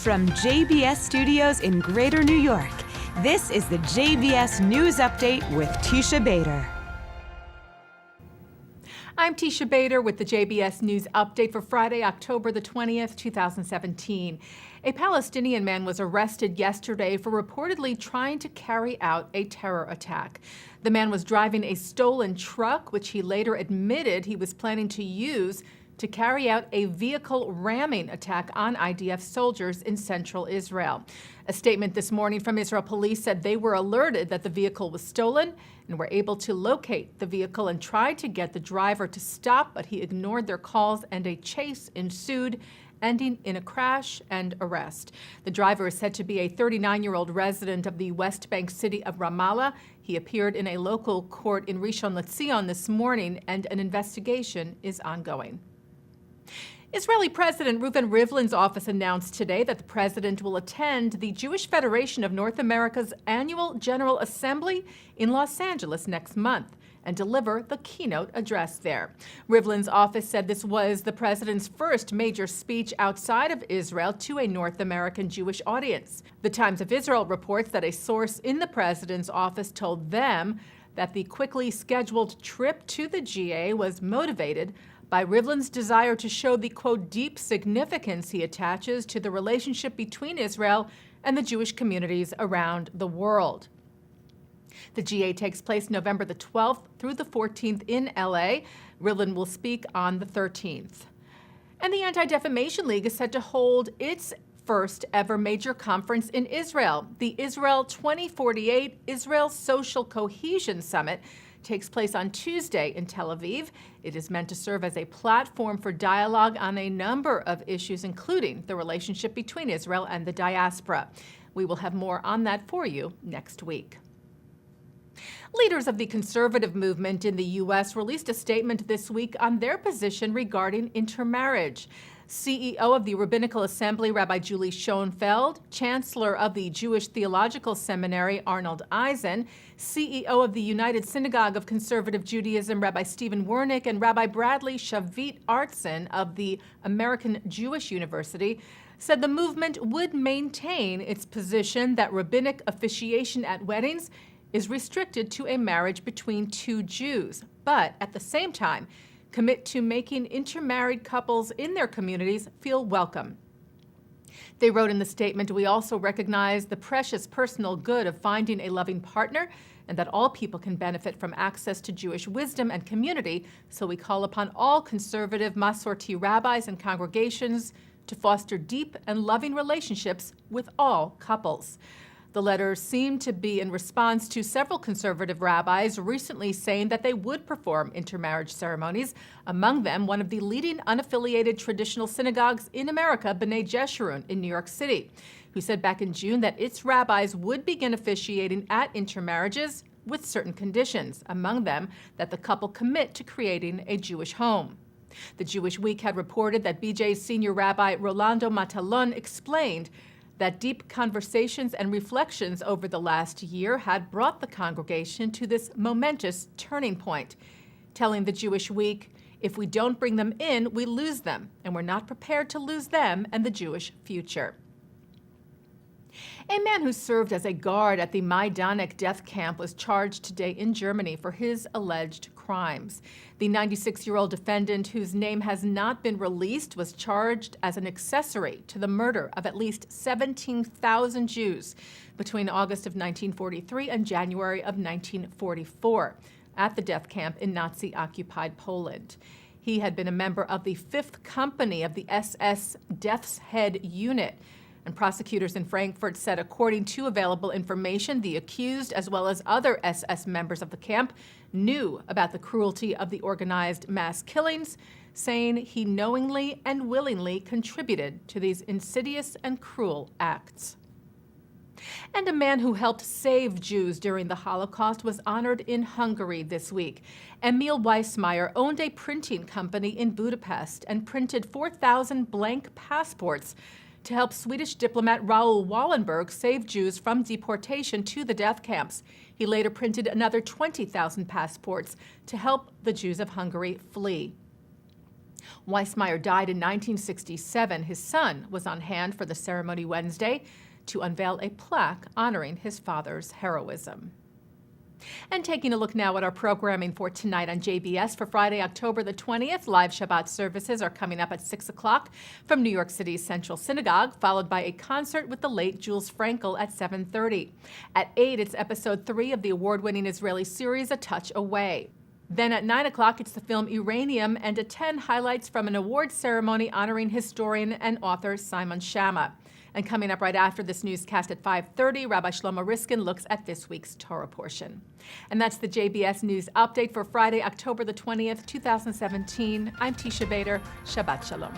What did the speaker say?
From JBS Studios in Greater New York, this is the JBS News Update with Teisha Bader. I'm Teisha Bader with the JBS News Update for Friday, October the 20th, 2017. A Palestinian man was arrested yesterday for reportedly trying to carry out a terror attack. The man was driving a stolen truck, which he later admitted he was planning to use to carry out a vehicle ramming attack on IDF soldiers in central Israel. A statement this morning from Israel police said they were alerted that the vehicle was stolen and were able to locate the vehicle and tried to get the driver to stop, but he ignored their calls and a chase ensued, ending in a crash and arrest. The driver is said to be a 39-year-old resident of the West Bank city of Ramallah. He appeared in a local court in Rishon LeZion this morning, and an investigation is ongoing. Israeli President Rivlin's office announced today that the president will attend the Jewish Federation of North America's annual General Assembly in Los Angeles next month and deliver the keynote address there. Rivlin's office said this was the president's first major speech outside of Israel to a North American Jewish audience. The Times of Israel reports that a source in the president's office told them that the quickly scheduled trip to the GA was motivated by Rivlin's desire to show the, quote, deep significance he attaches to the relationship between Israel and the Jewish communities around the world. The GA takes place November the 12th through the 14th in LA. Rivlin will speak on the 13th. And the Antidefamation League is set to hold its first ever major conference in Israel. The Israel 2048 Israel Social Cohesion Summit takes place on Tuesday in Tel Aviv. It is meant to serve as a platform for dialogue on a number of issues, including the relationship between Israel and the diaspora. We will have more on that for you next week. Leaders of the conservative movement in the U.S. released a statement this week on their position regarding intermarriage. CEO of the Rabbinical Assembly, Rabbi Julie Schoenfeld, Chancellor of the Jewish Theological Seminary, Arnold Eisen, CEO of the United Synagogue of Conservative Judaism, Rabbi Stephen Wernick, and Rabbi Bradley Shavit Artson of the American Jewish University said the movement would maintain its position that rabbinic officiation at weddings is restricted to a marriage between two Jews, but at the same time, commit to making intermarried couples in their communities feel welcome. They wrote in the statement, "We also recognize the precious personal good of finding a loving partner and that all people can benefit from access to Jewish wisdom and community, so we call upon all conservative Masorti rabbis and congregations to foster deep and loving relationships with all couples." The letters seem to be in response to several conservative rabbis recently saying that they would perform intermarriage ceremonies, among them one of the leading unaffiliated traditional synagogues in America, B'nai Jeshurun in New York City, who said back in June that its rabbis would begin officiating at intermarriages with certain conditions, among them that the couple commit to creating a Jewish home. The Jewish Week had reported that BJ's senior rabbi Rolando Matalon explained that deep conversations and reflections over the last year had brought the congregation to this momentous turning point, telling the Jewish Week, "If we don't bring them in, we lose them, and we're not prepared to lose them and the Jewish future." A man who served as a guard at the Majdanek death camp was charged today in Germany for his alleged crimes. The 96-year-old defendant, whose name has not been released, was charged as an accessory to the murder of at least 17,000 Jews between August of 1943 and January of 1944 at the death camp in Nazi-occupied Poland. He had been a member of the 5th Company of the SS Death's Head Unit, and prosecutors in Frankfurt said, according to available information, the accused, as well as other SS members of the camp, knew about the cruelty of the organized mass killings, saying he knowingly and willingly contributed to these insidious and cruel acts. And a man who helped save Jews during the Holocaust was honored in Hungary this week. Emil Weissmeyer owned a printing company in Budapest and printed 4,000 blank passports to help Swedish diplomat Raoul Wallenberg save Jews from deportation to the death camps. He later printed another 20,000 passports to help the Jews of Hungary flee. Weissmeyer died in 1967. His son was on hand for the ceremony Wednesday to unveil a plaque honoring his father's heroism. And taking a look now at our programming for tonight on JBS for Friday, October the 20th. Live Shabbat services are coming up at 6 o'clock from New York City's Central Synagogue, followed by a concert with the late Jules Frankel at 7:30. At 8, it's episode 3 of the award-winning Israeli series A Touch Away. Then at 9 o'clock, it's the film Uranium, and at 10, highlights from an awards ceremony honoring historian and author Simon Schama. And coming up right after this newscast at 5:30, Rabbi Shlomo Riskin looks at this week's Torah portion. And that's the JBS News Update for Friday, October the 20th, 2017. I'm Teisha Bader. Shabbat Shalom.